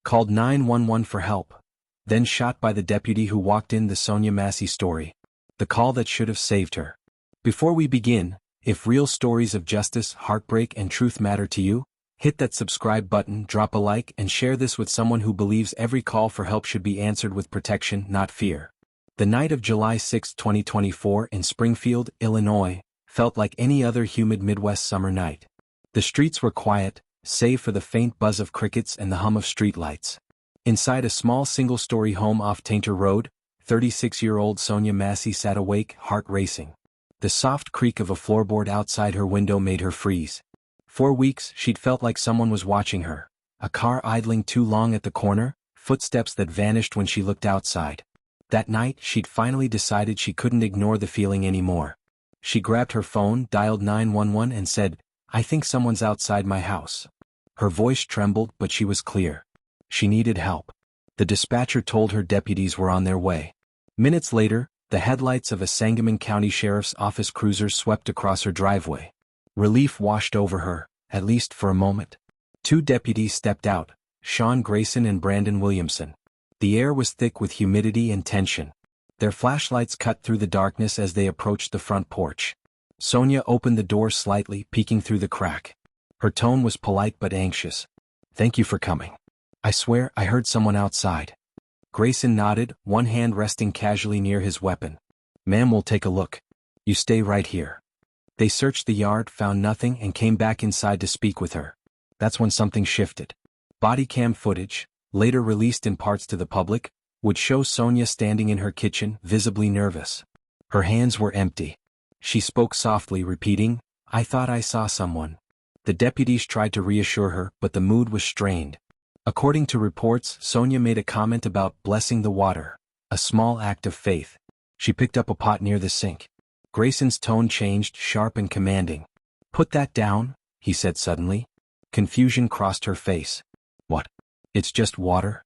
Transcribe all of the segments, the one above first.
called 911 for help, then shot by the deputy who walked in. The Sonya Massey story. The call that should have saved her. Before we begin, if real stories of justice, heartbreak, and truth matter to you, hit that subscribe button, drop a like, and share this with someone who believes every call for help should be answered with protection, not fear. The night of July 6, 2024 in Springfield, Illinois, felt like any other humid Midwest summer night. The streets were quiet, save for the faint buzz of crickets and the hum of streetlights. Inside a small single-story home off Tainter Road, 36-year-old Sonya Massey sat awake, heart racing. The soft creak of a floorboard outside her window made her freeze. For weeks she'd felt like someone was watching her. A car idling too long at the corner, footsteps that vanished when she looked outside. That night she'd finally decided she couldn't ignore the feeling anymore. She grabbed her phone, dialed 911 and said, "I think someone's outside my house." Her voice trembled, but she was clear. She needed help. The dispatcher told her deputies were on their way. Minutes later, the headlights of a Sangamon County Sheriff's Office cruiser swept across her driveway. Relief washed over her, at least for a moment. Two deputies stepped out, Sean Grayson and Brandon Williamson. The air was thick with humidity and tension. Their flashlights cut through the darkness as they approached the front porch. Sonya opened the door slightly, peeking through the crack. Her tone was polite but anxious. "Thank you for coming. I swear I heard someone outside." Grayson nodded, one hand resting casually near his weapon. "Ma'am, we'll take a look. You stay right here." They searched the yard, found nothing, and came back inside to speak with her. That's when something shifted. Body cam footage, later released in parts to the public, would show Sonya standing in her kitchen, visibly nervous. Her hands were empty. She spoke softly, repeating, "I thought I saw someone." The deputies tried to reassure her, but the mood was strained. According to reports, Sonya made a comment about blessing the water, a small act of faith. She picked up a pot near the sink. Grayson's tone changed, sharp and commanding. "Put that down," he said suddenly. Confusion crossed her face. "What? It's just water?"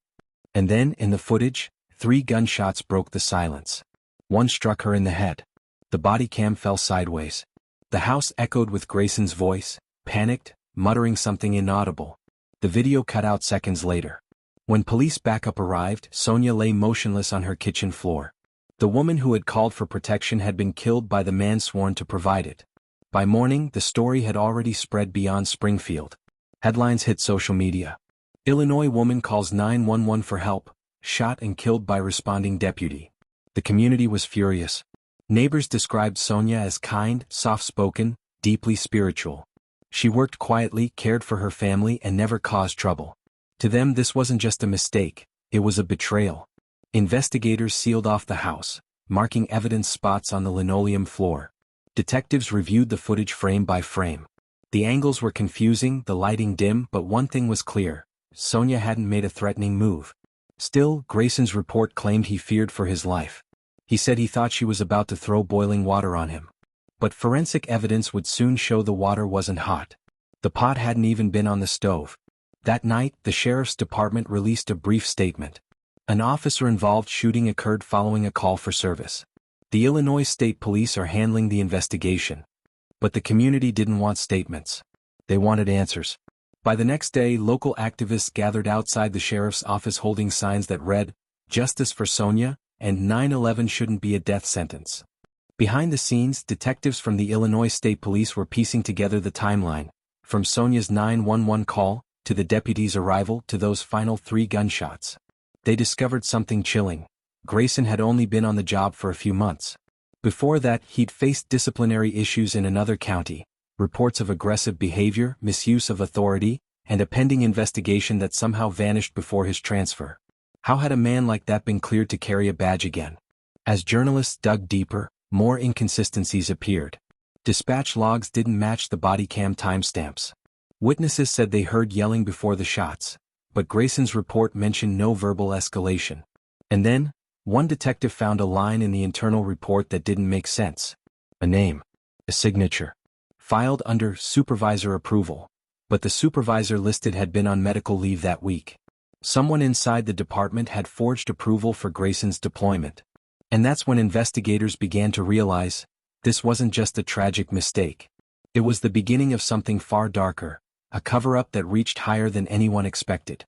And then, in the footage, 3 gunshots broke the silence. One struck her in the head. The body cam fell sideways. The house echoed with Grayson's voice, panicked, muttering something inaudible. The video cut out seconds later. When police backup arrived, Sonya lay motionless on her kitchen floor. The woman who had called for protection had been killed by the man sworn to provide it. By morning, the story had already spread beyond Springfield. Headlines hit social media. Illinois woman calls 911 for help, shot and killed by responding deputy. The community was furious. Neighbors described Sonya as kind, soft-spoken, deeply spiritual. She worked quietly, cared for her family, and never caused trouble. To them, this wasn't just a mistake, it was a betrayal. Investigators sealed off the house, marking evidence spots on the linoleum floor. Detectives reviewed the footage frame by frame. The angles were confusing, the lighting dim, but one thing was clear: Sonya hadn't made a threatening move. Still, Grayson's report claimed he feared for his life. He said he thought she was about to throw boiling water on him. But forensic evidence would soon show the water wasn't hot. The pot hadn't even been on the stove. That night, the sheriff's department released a brief statement. An officer-involved shooting occurred following a call for service. The Illinois State Police are handling the investigation. But the community didn't want statements. They wanted answers. By the next day, local activists gathered outside the sheriff's office holding signs that read, "Justice for Sonya," and 9/11 shouldn't be a death sentence. Behind the scenes, detectives from the Illinois State Police were piecing together the timeline, from Sonya's 911 call, to the deputy's arrival, to those final 3 gunshots. They discovered something chilling. Grayson had only been on the job for a few months. Before that, he'd faced disciplinary issues in another county, reports of aggressive behavior, misuse of authority, and a pending investigation that somehow vanished before his transfer. How had a man like that been cleared to carry a badge again? As journalists dug deeper, more inconsistencies appeared. Dispatch logs didn't match the body cam timestamps. Witnesses said they heard yelling before the shots, but Grayson's report mentioned no verbal escalation. And then, one detective found a line in the internal report that didn't make sense. A name. A signature. Filed under supervisor approval. But the supervisor listed had been on medical leave that week. Someone inside the department had forged approval for Grayson's deployment. And that's when investigators began to realize, this wasn't just a tragic mistake. It was the beginning of something far darker, a cover-up that reached higher than anyone expected.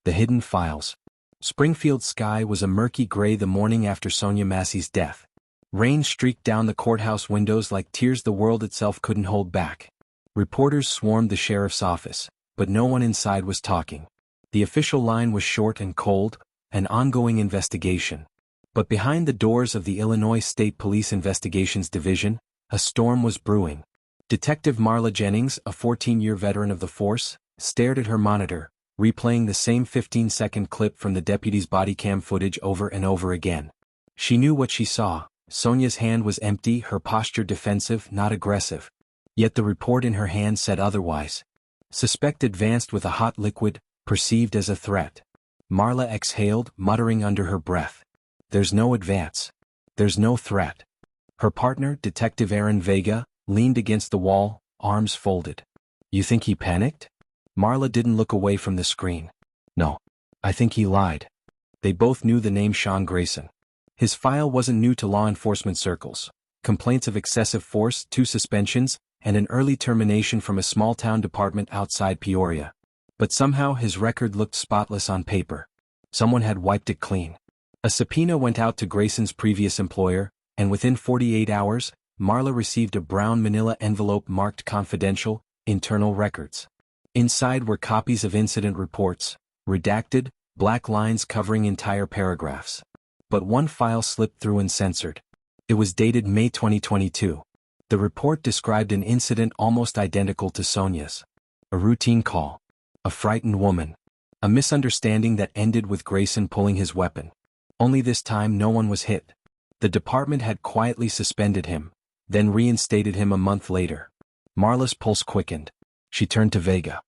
The hidden files. Springfield's sky was a murky gray the morning after Sonya Massey's death. Rain streaked down the courthouse windows like tears the world itself couldn't hold back. Reporters swarmed the sheriff's office, but no one inside was talking. The official line was short and cold, an ongoing investigation. But behind the doors of the Illinois State Police Investigations Division, a storm was brewing. Detective Marla Jennings, a 14-year veteran of the force, stared at her monitor, replaying the same 15-second clip from the deputy's body cam footage over and over again. She knew what she saw. Sonya's hand was empty, her posture defensive, not aggressive. Yet the report in her hand said otherwise. Suspect advanced with a hot liquid, perceived as a threat. Marla exhaled, muttering under her breath. There's no advance. There's no threat. Her partner, Detective Aaron Vega, leaned against the wall, arms folded. You think he panicked? Marla didn't look away from the screen. No. I think he lied. They both knew the name Sean Grayson. His file wasn't new to law enforcement circles. Complaints of excessive force, 2 suspensions, and an early termination from a small-town department outside Peoria. But somehow his record looked spotless on paper. Someone had wiped it clean. A subpoena went out to Grayson's previous employer, and within 48 hours, Marla received a brown manila envelope marked confidential, internal records. Inside were copies of incident reports, redacted, black lines covering entire paragraphs. But one file slipped through uncensored. It was dated May 2022. The report described an incident almost identical to Sonya's. A routine call. A frightened woman. A misunderstanding that ended with Grayson pulling his weapon. Only this time no one was hit. The department had quietly suspended him, then reinstated him a month later. Marla's pulse quickened. She turned to Vega.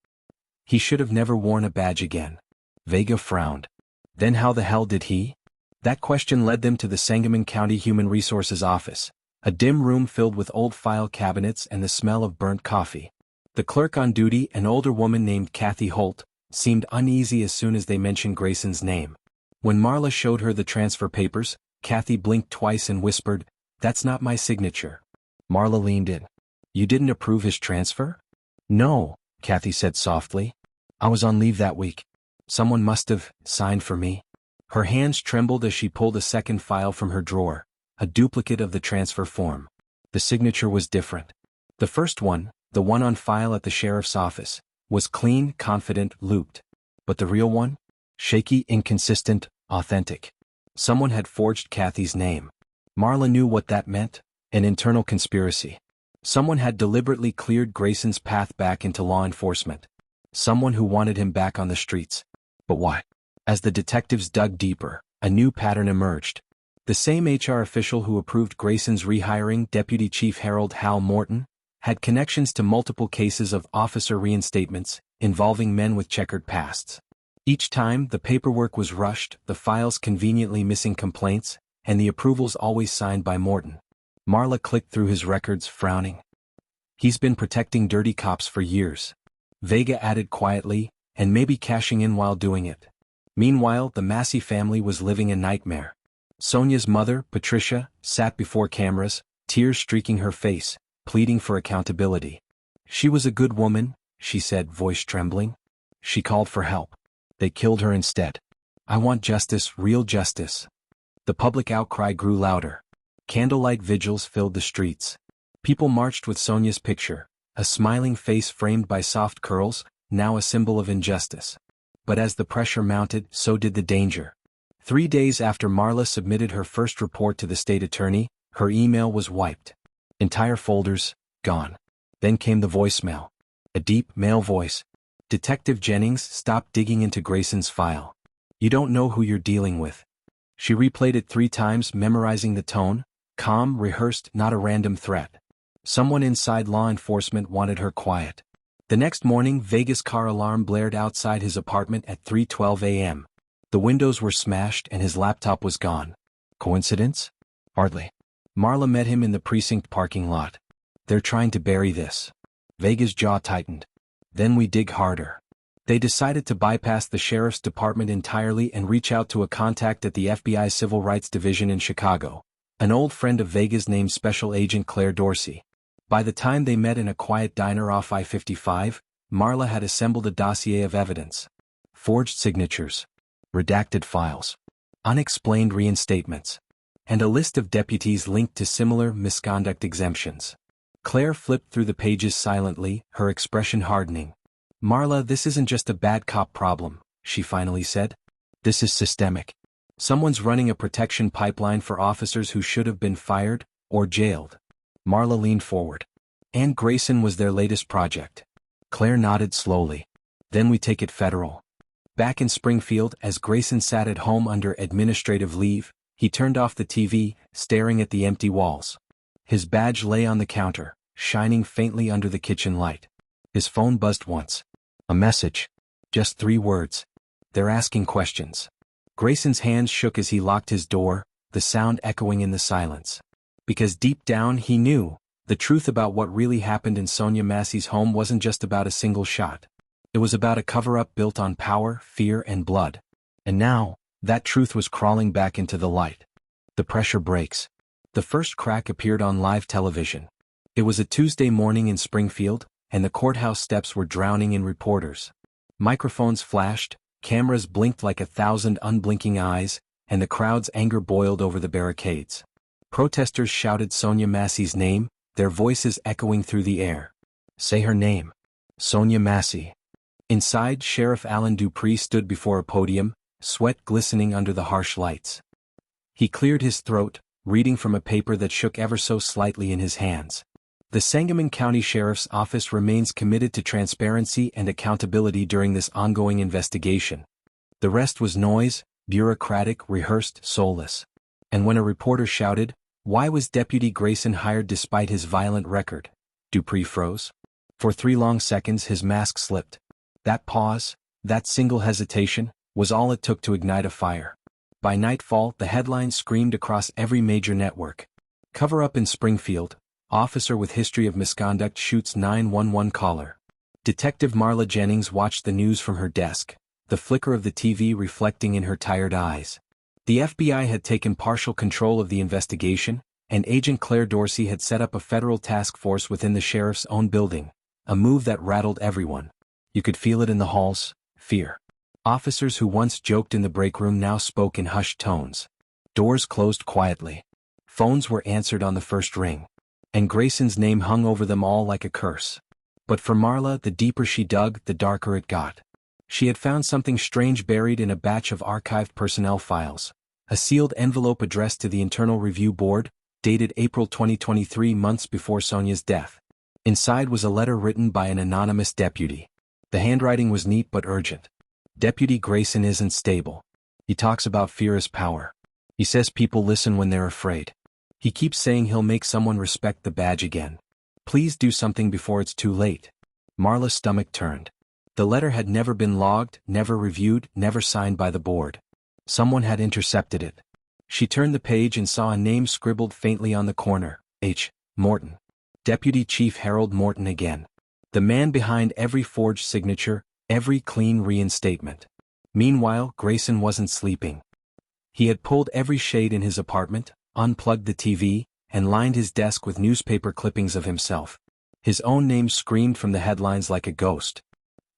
He should have never worn a badge again. Vega frowned. Then how the hell did he? That question led them to the Sangamon County Human Resources Office, a dim room filled with old file cabinets and the smell of burnt coffee. The clerk on duty, an older woman named Kathy Holt, seemed uneasy as soon as they mentioned Grayson's name. When Marla showed her the transfer papers, Kathy blinked twice and whispered, "That's not my signature." Marla leaned in. "You didn't approve his transfer?" "No," Kathy said softly. "I was on leave that week. Someone must have signed for me." Her hands trembled as she pulled a second file from her drawer, a duplicate of the transfer form. The signature was different. The first one, the one on file at the sheriff's office, was clean, confident, looped. But the real one? Shaky, inconsistent, authentic. Someone had forged Kathy's name. Marla knew what that meant, an internal conspiracy. Someone had deliberately cleared Grayson's path back into law enforcement. Someone who wanted him back on the streets. But why? As the detectives dug deeper, a new pattern emerged. The same HR official who approved Grayson's rehiring, Deputy Chief Harold Hal Morton, had connections to multiple cases of officer reinstatements involving men with checkered pasts. Each time, the paperwork was rushed, the files conveniently missing complaints, and the approvals always signed by Morton. Marla clicked through his records, frowning. He's been protecting dirty cops for years. Vega added quietly, and maybe cashing in while doing it. Meanwhile, the Massey family was living a nightmare. Sonya's mother, Patricia, sat before cameras, tears streaking her face, pleading for accountability. She was a good woman, she said, voice trembling. She called for help. They killed her instead. I want justice, real justice. The public outcry grew louder. Candlelight vigils filled the streets. People marched with Sonya's picture, a smiling face framed by soft curls, now a symbol of injustice. But as the pressure mounted, so did the danger. 3 days after Marla submitted her first report to the state attorney, her email was wiped. Entire folders, gone. Then came the voicemail. A deep, male voice. Detective Jennings, stop digging into Grayson's file. You don't know who you're dealing with. She replayed it 3 times, memorizing the tone, calm, rehearsed, not a random threat. Someone inside law enforcement wanted her quiet. The next morning, Vega's car alarm blared outside his apartment at 3:12 a.m. The windows were smashed and his laptop was gone. Coincidence? Hardly. Marla met him in the precinct parking lot. They're trying to bury this. Vega's jaw tightened. Then we dig harder. They decided to bypass the sheriff's department entirely and reach out to a contact at the FBI Civil Rights Division in Chicago, an old friend of Vega's named Special Agent Claire Dorsey. By the time they met in a quiet diner off I-55, Marla had assembled a dossier of evidence. forged signatures, redacted files, unexplained reinstatements, and a list of deputies linked to similar misconduct exemptions. Claire flipped through the pages silently, her expression hardening. "Marla, this isn't just a bad cop problem," she finally said. "This is systemic. Someone's running a protection pipeline for officers who should have been fired or jailed." Marla leaned forward. "And Grayson was their latest project." Claire nodded slowly. "Then we take it federal." Back in Springfield, as Grayson sat at home under administrative leave, he turned off the TV, staring at the empty walls. His badge lay on the counter, shining faintly under the kitchen light. His phone buzzed once. A message. Just 3 words. "They're asking questions." Grayson's hands shook as he locked his door, the sound echoing in the silence. Because deep down he knew, the truth about what really happened in Sonya Massey's home wasn't just about a single shot. It was about a cover-up built on power, fear, and blood. And now, that truth was crawling back into the light. The pressure breaks. The first crack appeared on live television. It was a Tuesday morning in Springfield, and the courthouse steps were drowning in reporters. Microphones flashed, cameras blinked like 1,000 unblinking eyes, and the crowd's anger boiled over the barricades. Protesters shouted Sonya Massey's name, their voices echoing through the air. "Say her name. Sonya Massey." Inside, Sheriff Alan Dupree stood before a podium, sweat glistening under the harsh lights. He cleared his throat, reading from a paper that shook ever so slightly in his hands. "The Sangamon County Sheriff's Office remains committed to transparency and accountability during this ongoing investigation." The rest was noise, bureaucratic, rehearsed, soulless. And when a reporter shouted, "Why was Deputy Grayson hired despite his violent record?" Dupree froze. For 3 long seconds his mask slipped. That pause, that single hesitation, was all it took to ignite a fire. By nightfall, the headlines screamed across every major network. "Cover-up in Springfield. Officer with history of misconduct shoots 911 caller." Detective Marla Jennings watched the news from her desk, the flicker of the TV reflecting in her tired eyes. The FBI had taken partial control of the investigation, and Agent Claire Dorsey had set up a federal task force within the sheriff's own building, a move that rattled everyone. You could feel it in the halls, fear. Officers who once joked in the break room now spoke in hushed tones. Doors closed quietly. Phones were answered on the first ring. And Grayson's name hung over them all like a curse. But for Marla, the deeper she dug, the darker it got. She had found something strange buried in a batch of archived personnel files. A sealed envelope addressed to the Internal Review Board, dated April 2023, months before Sonya's death. Inside was a letter written by an anonymous deputy. The handwriting was neat but urgent. "Deputy Grayson isn't stable. He talks about fear as power. He says people listen when they're afraid. He keeps saying he'll make someone respect the badge again. Please do something before it's too late." Marla's stomach turned. The letter had never been logged, never reviewed, never signed by the board. Someone had intercepted it. She turned the page and saw a name scribbled faintly on the corner. H. Morton. Deputy Chief Harold Morton again. The man behind every forged signature, every clean reinstatement. Meanwhile, Grayson wasn't sleeping. He had pulled every shade in his apartment, unplugged the TV, and lined his desk with newspaper clippings of himself. His own name screamed from the headlines like a ghost.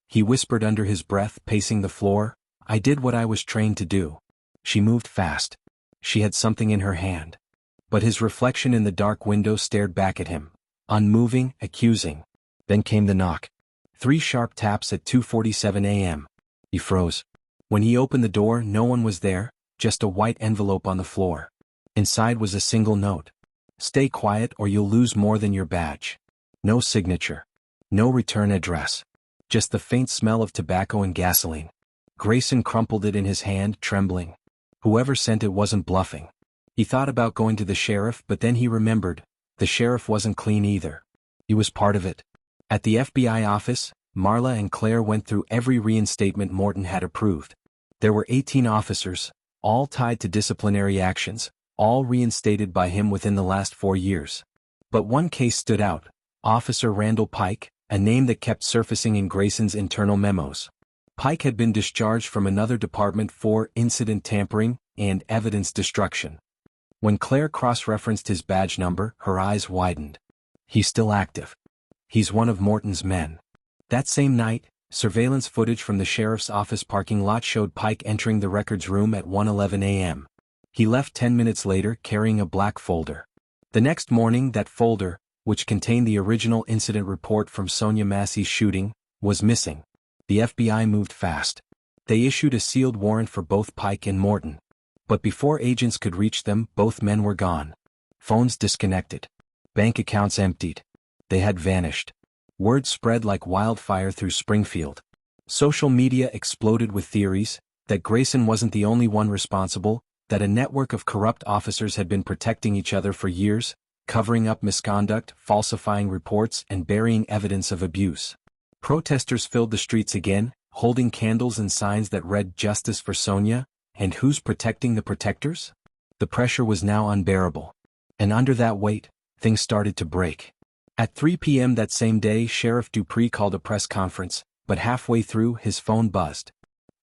He whispered under his breath, pacing the floor, "I did what I was trained to do." She moved fast. She had something in her hand. But his reflection in the dark window stared back at him, unmoving, accusing. Then came the knock. 3 sharp taps at 2:47 a.m. He froze. When he opened the door, no one was there, just a white envelope on the floor. Inside was a single note. "Stay quiet or you'll lose more than your badge." No signature. No return address. Just the faint smell of tobacco and gasoline. Grayson crumpled it in his hand, trembling. Whoever sent it wasn't bluffing. He thought about going to the sheriff, but then he remembered, the sheriff wasn't clean either. He was part of it. At the FBI office, Marla and Claire went through every reinstatement Morton had approved. There were 18 officers, all tied to disciplinary actions, all reinstated by him within the last 4 years. But one case stood out, Officer Randall Pike, a name that kept surfacing in Grayson's internal memos. Pike had been discharged from another department for incident tampering and evidence destruction. When Claire cross-referenced his badge number, her eyes widened. He's still active. He's one of Morton's men. That same night, surveillance footage from the sheriff's office parking lot showed Pike entering the records room at 1:11 a.m. He left 10 minutes later carrying a black folder. The next morning, that folder, which contained the original incident report from Sonya Massey's shooting, was missing. The FBI moved fast. They issued a sealed warrant for both Pike and Morton. But before agents could reach them, both men were gone. Phones disconnected. Bank accounts emptied. They had vanished. Word spread like wildfire through Springfield. Social media exploded with theories that Grayson wasn't the only one responsible, that a network of corrupt officers had been protecting each other for years, covering up misconduct, falsifying reports, and burying evidence of abuse. Protesters filled the streets again, holding candles and signs that read "Justice for Sonya," and who's protecting the protectors? The pressure was now unbearable. And under that weight, things started to break. At 3 p.m. that same day, Sheriff Dupree called a press conference, but halfway through, his phone buzzed.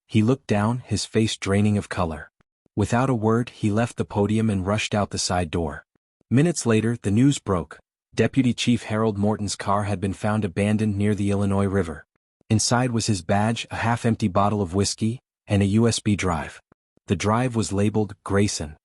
He looked down, his face draining of color. Without a word, he left the podium and rushed out the side door. Minutes later, the news broke. Deputy Chief Harold Morton's car had been found abandoned near the Illinois River. Inside was his badge, a half-empty bottle of whiskey, and a USB drive. The drive was labeled Grayson.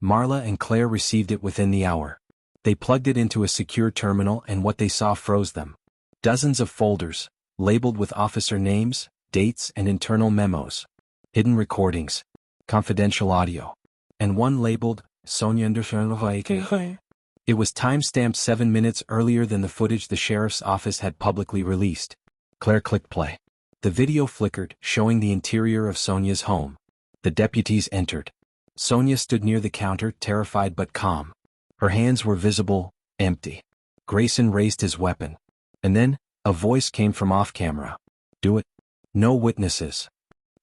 Marla and Claire received it within the hour. They plugged it into a secure terminal and what they saw froze them. Dozens of folders, labeled with officer names, dates, and internal memos. Hidden recordings. Confidential audio. And one labeled, Sonya Massey. It was time-stamped 7 minutes earlier than the footage the sheriff's office had publicly released. Claire clicked play. The video flickered, showing the interior of Sonya's home. The deputies entered. Sonya stood near the counter, terrified but calm. Her hands were visible, empty. Grayson raised his weapon. And then, a voice came from off-camera. Do it. No witnesses.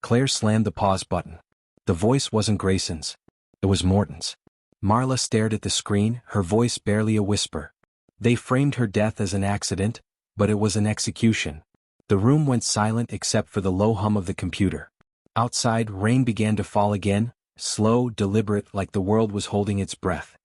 Claire slammed the pause button. The voice wasn't Grayson's. It was Morton's. Marla stared at the screen, her voice barely a whisper. They framed her death as an accident, but it was an execution. The room went silent except for the low hum of the computer. Outside, rain began to fall again, slow, deliberate, like the world was holding its breath.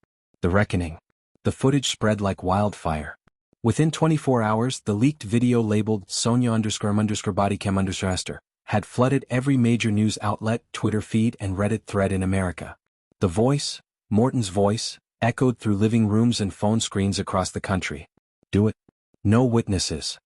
The reckoning. The footage spread like wildfire. Within 24 hours, the leaked video labeled Sonya__bodycam_ had flooded every major news outlet, Twitter feed, and Reddit thread in America. The voice, Morton's voice, echoed through living rooms and phone screens across the country. Do it. No witnesses.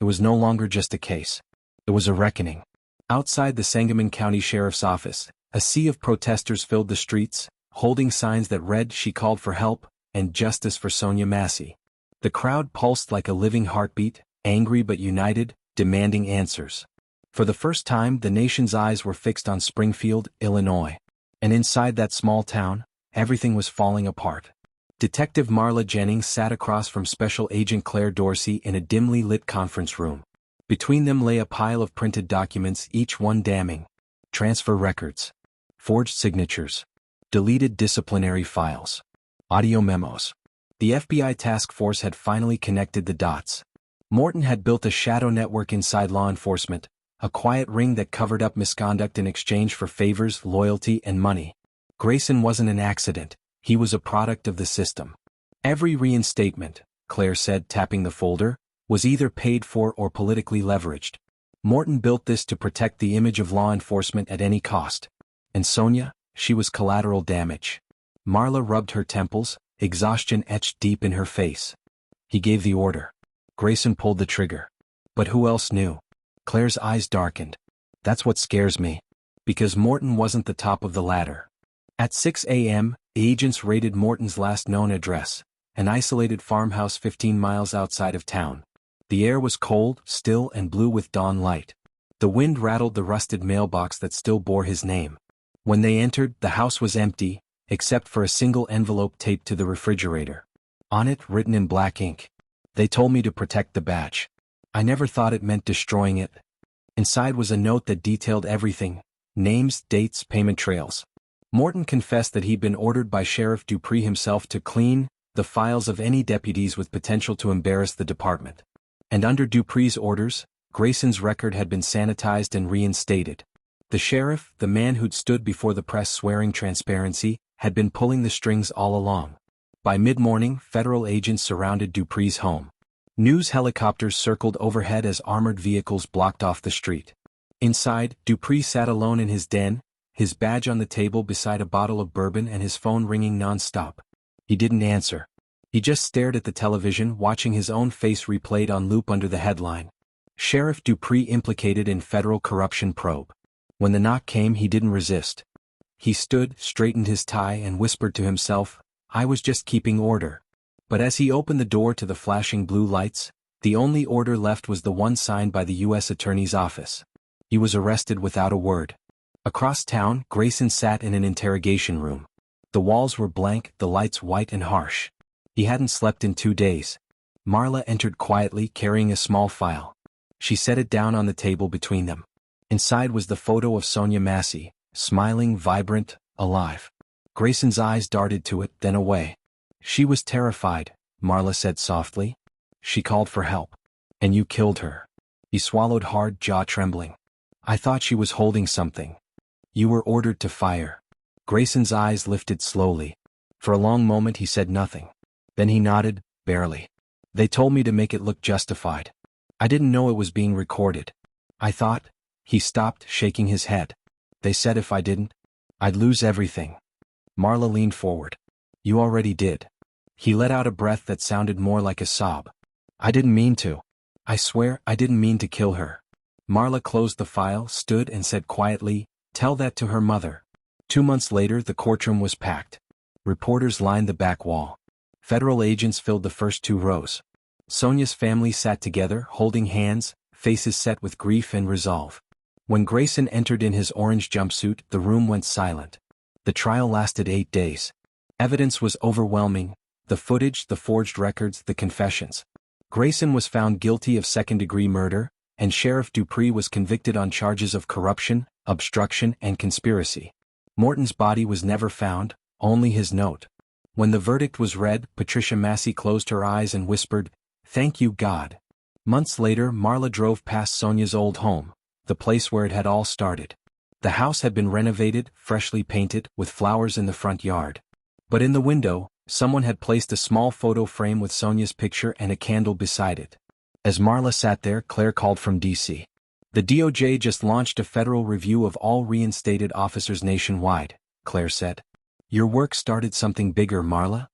It was no longer just a case. It was a reckoning. Outside the Sangamon County Sheriff's Office, a sea of protesters filled the streets, holding signs that read "She called for help" and "Justice for Sonya Massey." The crowd pulsed like a living heartbeat, angry but united, demanding answers. For the first time, the nation's eyes were fixed on Springfield, Illinois. And inside that small town, everything was falling apart. Detective Marla Jennings sat across from Special Agent Claire Dorsey in a dimly lit conference room. Between them lay a pile of printed documents, each one damning. Transfer records. Forged signatures. Deleted disciplinary files. Audio memos. The FBI task force had finally connected the dots. Morton had built a shadow network inside law enforcement, a quiet ring that covered up misconduct in exchange for favors, loyalty, and money. Grayson wasn't an accident, he was a product of the system. Every reinstatement, Claire said, tapping the folder, was either paid for or politically leveraged. Morton built this to protect the image of law enforcement at any cost. And Sonya, she was collateral damage. Marla rubbed her temples, exhaustion etched deep in her face. He gave the order. Grayson pulled the trigger. But who else knew? Claire's eyes darkened. That's what scares me. Because Morton wasn't the top of the ladder. At 6 a.m., agents raided Morton's last known address, an isolated farmhouse 15 miles outside of town. The air was cold, still, and blue with dawn light. The wind rattled the rusted mailbox that still bore his name. When they entered, the house was empty, except for a single envelope taped to the refrigerator. On it, written in black ink. They told me to protect the badge. I never thought it meant destroying it. Inside was a note that detailed everything: names, dates, payment trails. Morton confessed that he'd been ordered by Sheriff Dupree himself to clean the files of any deputies with potential to embarrass the department. And under Dupree's orders, Grayson's record had been sanitized and reinstated. The sheriff, the man who'd stood before the press swearing transparency, had been pulling the strings all along. By mid-morning, federal agents surrounded Dupree's home. News helicopters circled overhead as armored vehicles blocked off the street. Inside, Dupree sat alone in his den, his badge on the table beside a bottle of bourbon and his phone ringing non-stop. He didn't answer. He just stared at the television, watching his own face replayed on loop under the headline, "Sheriff Dupree implicated in federal corruption probe." When the knock came, he didn't resist. He stood, straightened his tie and whispered to himself, "I was just keeping order." But as he opened the door to the flashing blue lights, the only order left was the one signed by the U.S. Attorney's office. He was arrested without a word. Across town, Grayson sat in an interrogation room. The walls were blank, the lights white and harsh. He hadn't slept in 2 days. Marla entered quietly, carrying a small file. She set it down on the table between them. Inside was the photo of Sonya Massey, smiling, vibrant, alive. Grayson's eyes darted to it, then away. "She was terrified," Marla said softly. "She called for help. And you killed her." He swallowed hard, jaw trembling. "I thought she was holding something." "You were ordered to fire." Grayson's eyes lifted slowly. For a long moment he said nothing. Then he nodded, barely. "They told me to make it look justified. I didn't know it was being recorded. I thought—" He stopped, shaking his head. "They said if I didn't, I'd lose everything." Marla leaned forward. "You already did." He let out a breath that sounded more like a sob. "I didn't mean to. I swear I didn't mean to kill her." Marla closed the file, stood and said quietly, "Tell that to her mother." 2 months later, the courtroom was packed. Reporters lined the back wall. Federal agents filled the first 2 rows. Sonya's family sat together, holding hands, faces set with grief and resolve. When Grayson entered in his orange jumpsuit, the room went silent. The trial lasted 8 days. Evidence was overwhelming: the footage, the forged records, the confessions. Grayson was found guilty of second-degree murder, and Sheriff Dupree was convicted on charges of corruption, obstruction, and conspiracy. Morton's body was never found, only his note. When the verdict was read, Patricia Massey closed her eyes and whispered, "Thank you, God." Months later, Marla drove past Sonya's old home, the place where it had all started. The house had been renovated, freshly painted, with flowers in the front yard. But in the window, someone had placed a small photo frame with Sonya's picture and a candle beside it. As Marla sat there, Claire called from D.C. "The DOJ just launched a federal review of all reinstated officers nationwide," Claire said. "Your work started something bigger, Marla?"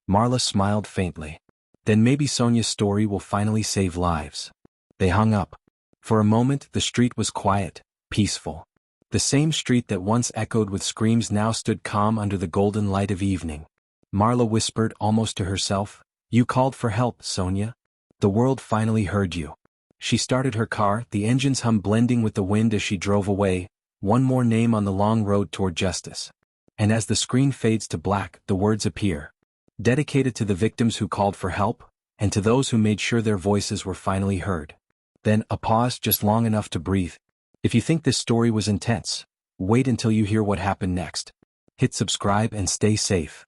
Marla smiled faintly. "Then maybe Sonya's story will finally save lives." They hung up. For a moment, the street was quiet, peaceful. The same street that once echoed with screams now stood calm under the golden light of evening. Marla whispered, almost to herself, "You called for help, Sonya. The world finally heard you." She started her car, the engine's hum blending with the wind as she drove away, one more name on the long road toward justice. And as the screen fades to black, the words appear. Dedicated to the victims who called for help, and to those who made sure their voices were finally heard. Then, a pause just long enough to breathe. If you think this story was intense, wait until you hear what happened next. Hit subscribe and stay safe.